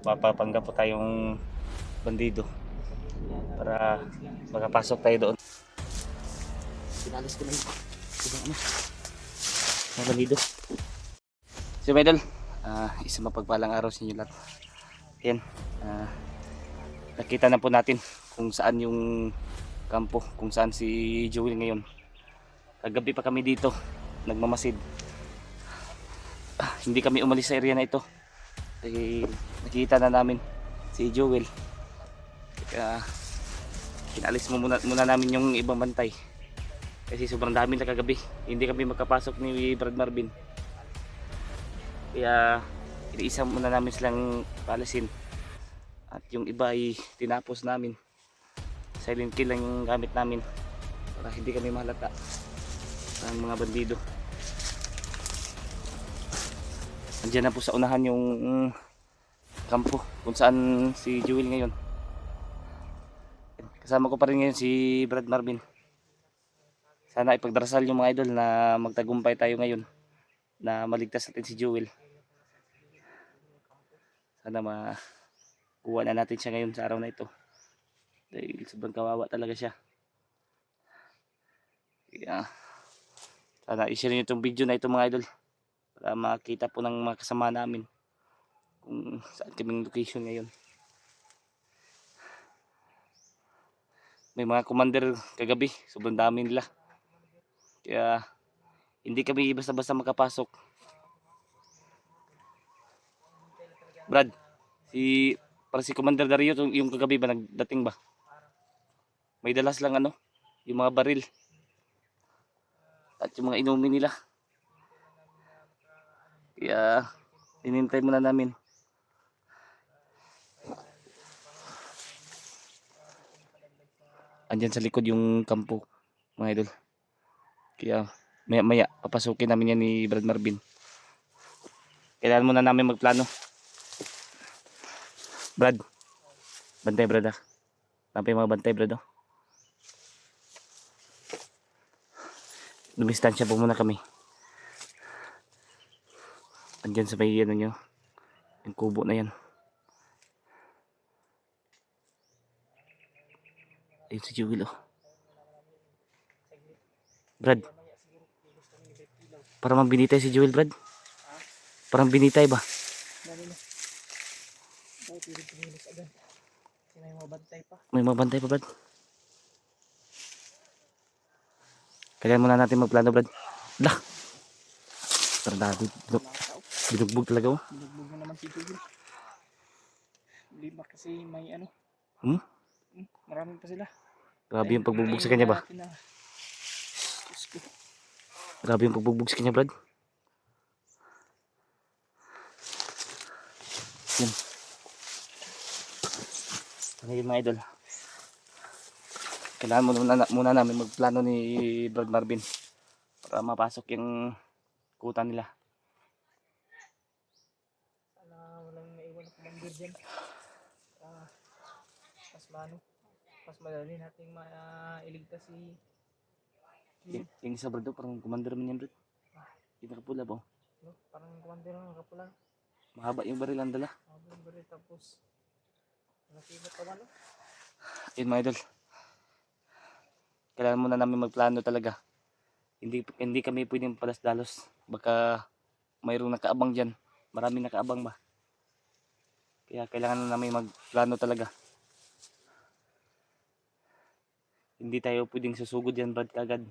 papapanggap po tayong bandido para makapasok tayo doon. Pinalis ko na yung ibang mga bandido. So mga idol, isang mapagpalang araw sa inyo lahat. Yan, nakita na po natin kung saan yung kampo, kung saan si Joel ngayon. Kagabi pa kami dito nagmamasid. Hindi kami umalis sa area na ito. Nakita na namin si Joel. Kaya pinalis muna namin yung ibang bantay. Kasi sobrang dami na kagabi. Hindi kami makapasok ni Brad Marvin. Kaya iniisa muna namin silang palisin. At yung iba ay tinapos namin. Silent kill lang yung gamit namin para hindi kami mahalata ng mga bandido. Andiyan na po sa unahan yung kampo kung saan si Joel ngayon. Kasama ko pa rin ngayon si Brad Marvin. Sana ipagdarasal yung mga idol na magtagumpay tayo ngayon, na maligtas natin si Joel. Sana makuha na natin siya ngayon sa araw na ito. Dahil sobrang kawawa talaga siya. Kaya sana i-share nyo itong video na ito mga idol para makita po ng mga kasama namin kung saan kaming location ngayon. May mga commander kagabi, sobrang dami nila. Kaya hindi kami basta-basta makapasok. Brad, para si Commander Dario yung kagabi ba nagdating ba? May dalas lang yung mga baril at yung mga inumin nila. Kaya inintay muna namin. Andyan sa likod yung kampo mga idol. Kaya maya papasukin namin yan ni Brad Marvin. Kailangan muna namin magplano. Brad, bantay Brad Napay mga bantay Brad Dumistansya po muna kami. Andyan sa may nyo, yung kubo na yan. Ayun si Joel Brad, parang binitay si Joel Brad. Parang binitay ba? May mabantay pa. May mabantay pa Brad. Kailangan muna natin magplano Brad. Lah! Tardado. Binugbog talaga Binugbog na naman si Joel. Lima kasi may marami pa sila. Grabe yung pagbugbog sa kanya ba? Grabe yung pagbugbog sa kanya Brad. Yan. Ngayon mga idol, kailangan muna namin magplano ni Brad Marvin para mapasok yung kuta nila. Sana walang naiwan na commander dyan. Mas madali nating mailigtas si Yung isa Brad parang commander man yan Brad. Yung nakapula ba? no? Parang commander ng kapulan. Mahaba yung baril ang dala. Mahaba yung baril tapos nakikita pa man Yun mga idol, kailangan muna namin magplano talaga. Hindi kami pwedeng palas-dalos. Baka mayroong nakaabang dyan. Maraming nakaabang ba? Kaya kailangan namin magplano talaga. Hindi tayo pwedeng susugod yan Brad kagad.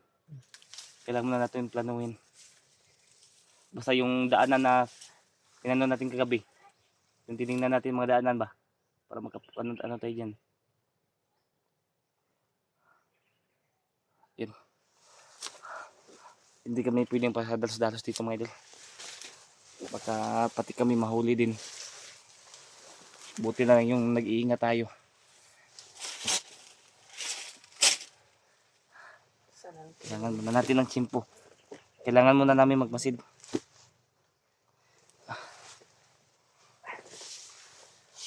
Kailangan muna natin planuhin. Basta yung daanan na tinanong natin kagabi, yung tinignan natin mga daanan ba? Para magkapano tayo dyan. Yan. Hindi kami pwedeng pasadalos-dalos dito mga idol. Baka pati kami mahuli din. Buti na lang yung nag-iingat tayo. Kailangan muna natin ng tsimpo. Kailangan muna namin magmasid.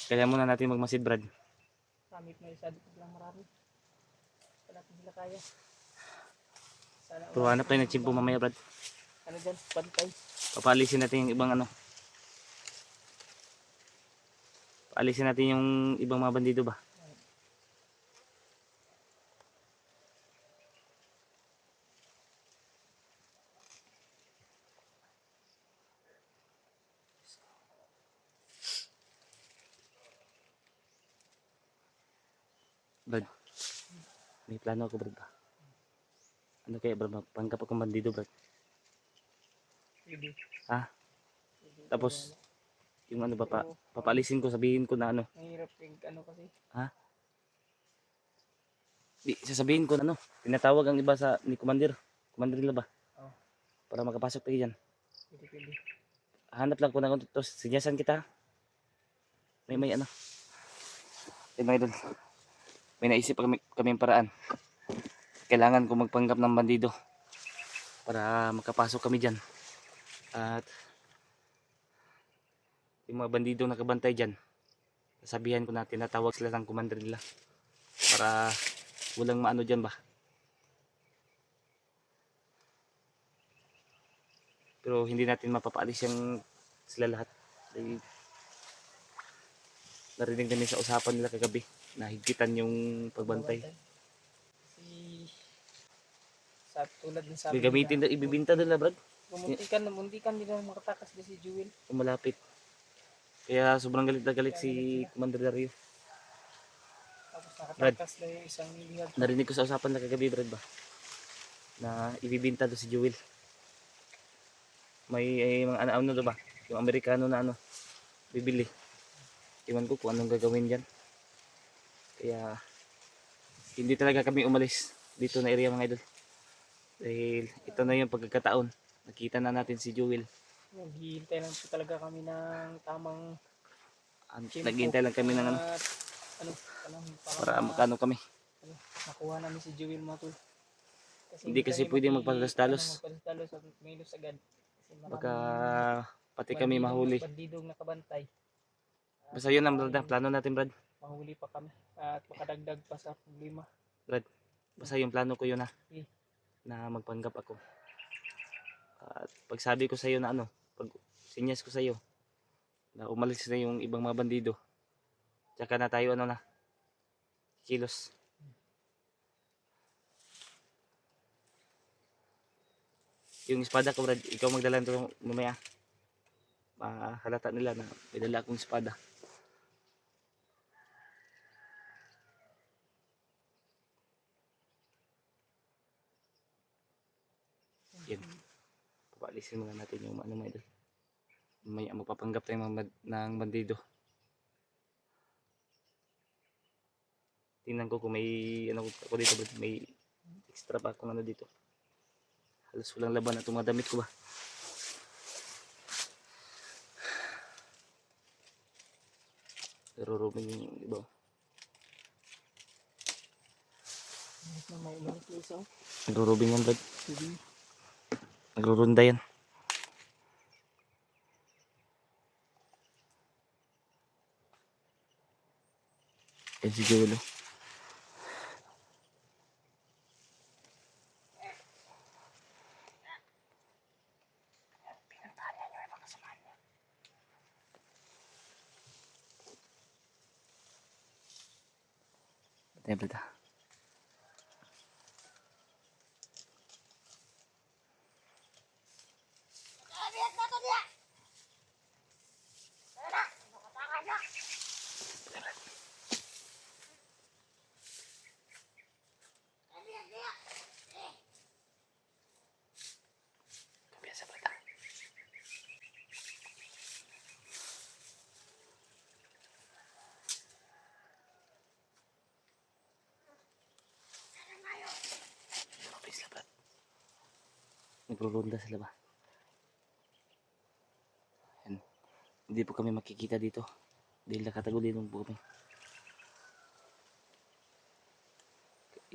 Kailangan muna natin magmasid Brad. Samit na isa dito lang marami. Wala pa sila kaya. Pero hanap tayo ng tsimpo mamaya Brad. Ano dyan? Bantay. Papalisin natin yung ibang Alisin natin yung ibang mga bandido ba? Brad, may plano ako Brad ba? Ano kaya Brad, panggap akong bandido Brad? Pwede. Ha? Pwede. Tapos, yung ano ba pa, Pero, papaalisin ko, sabihin ko na ano. mahirap yung ano kasi. Ha? Di, sasabihin ko na ano. Tinatawag ang iba sa ni Commander. Commander nila ba? Oh, Para makapasok tayo dyan. pwede. Hanap lang ko na kung tapos sinyasan kita. May ano. May doon. May naisip kaming paraan. Kailangan ko magpanggap ng bandido para makapasok kami dyan. At yung mga bandidong nakabantay dyan, sasabihan ko na tinatawag sila ng commander nila para walang maano dyan ba. Pero hindi natin mapapaalis yung sila lahat. Dahil narinig namin sa usapan nila kagabi na higpitan yung pagbantay. Kasi sa tulad ng sabi Gagamitin na ibibinta nila Brad. muntikan nila makatakas na si Jewel. Kung malapit. Kaya sobrang galit na galit si Commander Dario. Tapos nakatakas na yung isang lingag. Narinig ko sa usapan na kagabi Brad ba na ibibinta do si Jewel. May mga ano do ba? Yung Amerikano na ano bibili. Iwan ko kung anong gagawin dyan. Kaya hindi talaga kami umalis dito na area mga idol. Dahil ito na yung pagkakataon. Nakita na natin si Jewel. Naghihintay lang po talaga kami ng tamang tempo. Naghihintay lang kami ng ano at para makano kami. Nakuha namin si Jewel mga tol. Hindi kasi pwede magpadalos-dalos. Magpadalos at maylos agad. Kasi Baka pati kami mahuli. Bandidong nakabantay. Basta yun ang Brad, plano natin Brad. Mahuli pa kami at makadagdag pa sa problema. Brad, basta yung plano ko yun na. Okay. Na magpanggap ako. At pag sabi ko sa iyo na ano, pag sinyas ko sa iyo na umalis na yung ibang mga bandido. Tsaka na tayo ano na kilos. Yung espada ko Brad, ikaw magdala nito mamaya. Mahalata nila na may dala akong espada. Yan. Papaalisin muna natin yung ano mga idol. May mapapanggap tayo ng bandido. Tingnan ko kung may ano ako dito Brad, may extra pa akong ano dito. Halos walang laban na itong mga damit ko ba. Naruruming yung iba. May umalis na isa. Naruruming yan Brad. Sige. Nagrurunda yan. Yan si Joel. Batay Brad. Biasa Brad. Mabilis lang Brad. Nagrurunda sila ba? Yan. Hindi po kami makikita dito. Dahil nakatagulin po kami.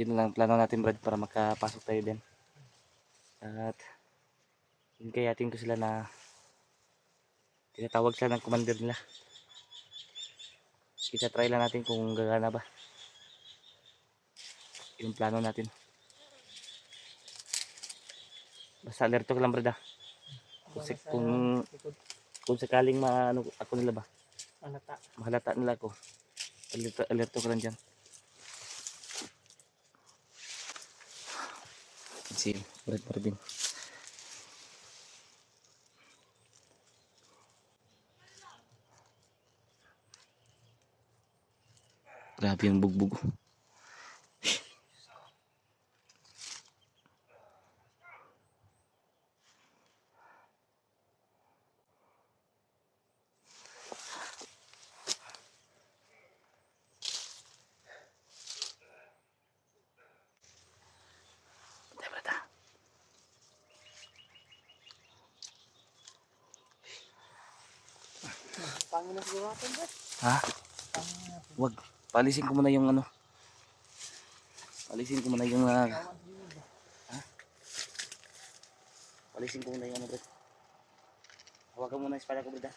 Yun lang plano natin Brad para makapasok tayo din. At hinkayatin ko sila na tinatawag sila ng commander nila. Kita try lang natin kung gagana ba yung plano natin. Basta alerto ka lang Brad. Kung sakaling maano ako nila ba Alata. Mahalata nila ko. Alerto ka lang dyan. Sige, berat pa rin. Grabe yung bugbog. Pangin na siguro natin, bro. Ha? Pangin na. Wag. Palisin ko muna yung ano. Palisin ko muna yung palisin ko muna yung ano, bro. Hawakan mo muna yung espada ko, bro.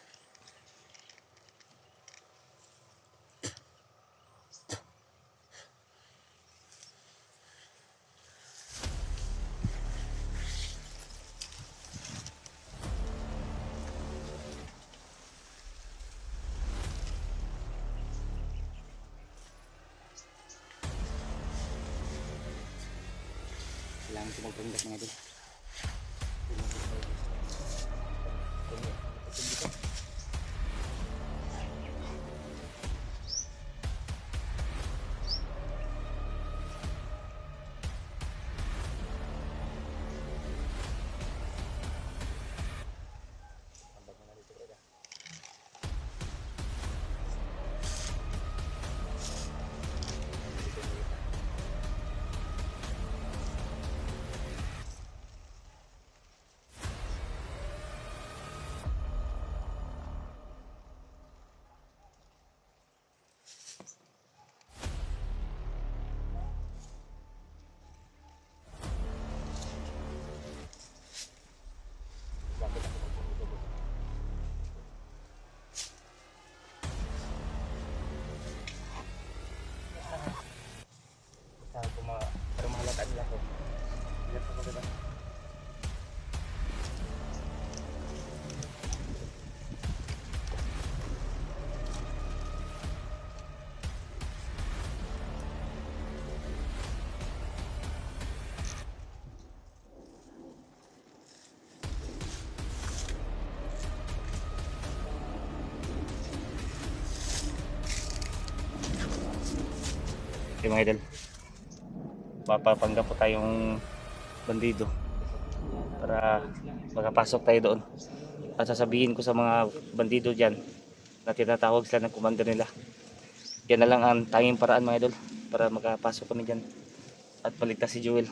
Kailangan ko magpanggap mga idol. Para mahalata nila ko. Alerto ko, diba? Okay mga idol, papapanggap po tayong bandido para makapasok tayo doon at sasabihin ko sa mga bandido dyan na tinatawag sila ng commander nila. Yan na lang ang tanging paraan mga idol para makapasok kami dyan at paligtas si Jewel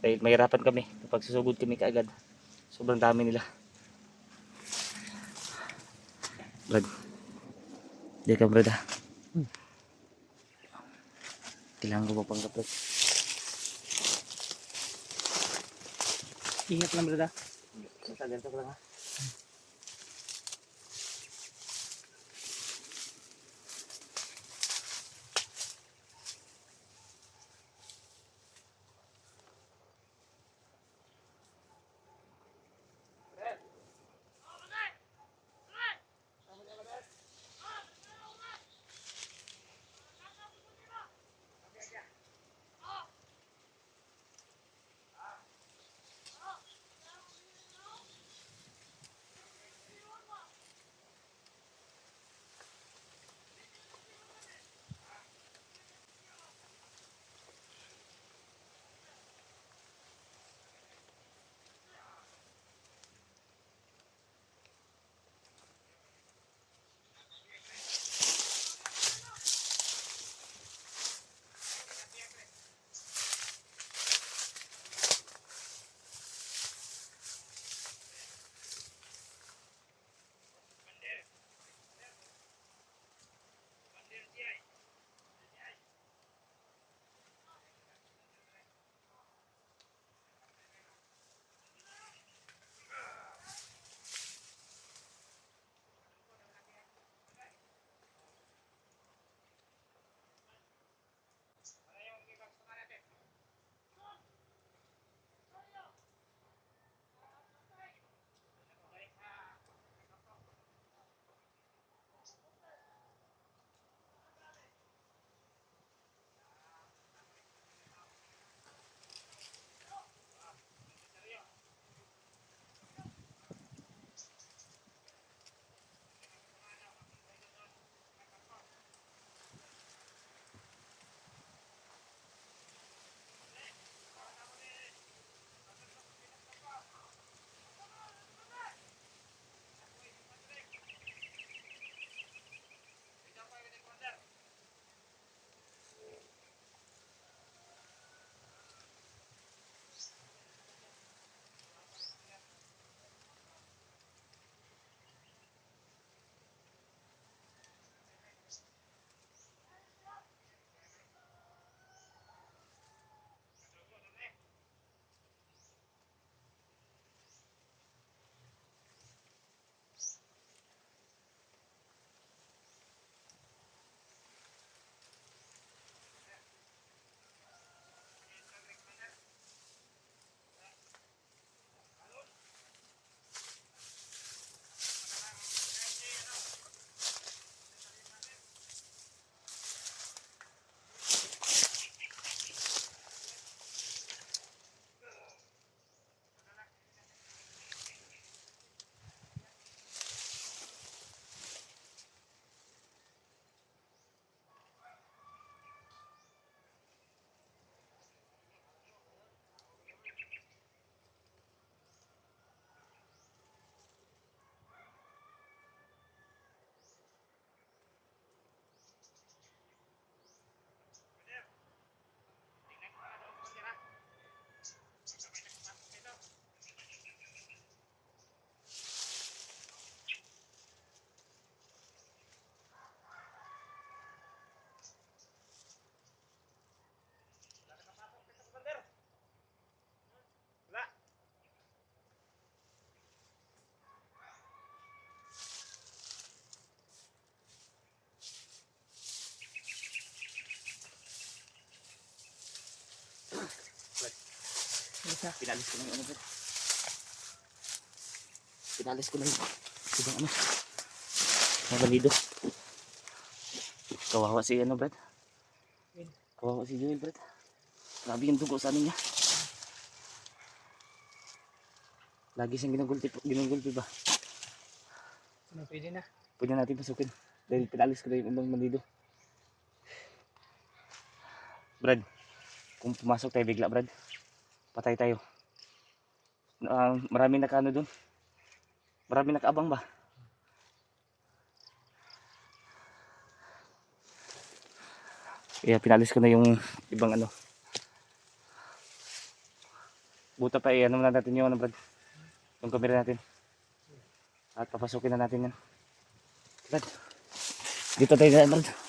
dahil mahirapan kami kapag susugod kami kaagad, sobrang dami nila. Brad, di ka brad ha? Kailangan ko mapanggap, Brad. Ingat lang, brada. Ganito ko lang ha. na. Pinalis ko na yung ano, Brad. Pinalis ko na yung ibang ano. Mga bandido. Kawawa si ano, Brad. Kawawa si Joel, Brad. Grabe yung dugo sa amin niya. Lagi siyang ginugulpi ba? Ano, pwede na. Pwede natin pasukin. Dahil pinalis ko na yung ibang bandido. Brad, kung pumasok tayo bigla, Brad, patay tayo. Maraming nakaano dun. Maraming nakaabang ba? Kaya pinalis ko na yung ibang ano. Buta pa ano na natin yung ano, Brad. Yung camera natin. At papasukin na natin yan. Brad, dito tayo na, Brad.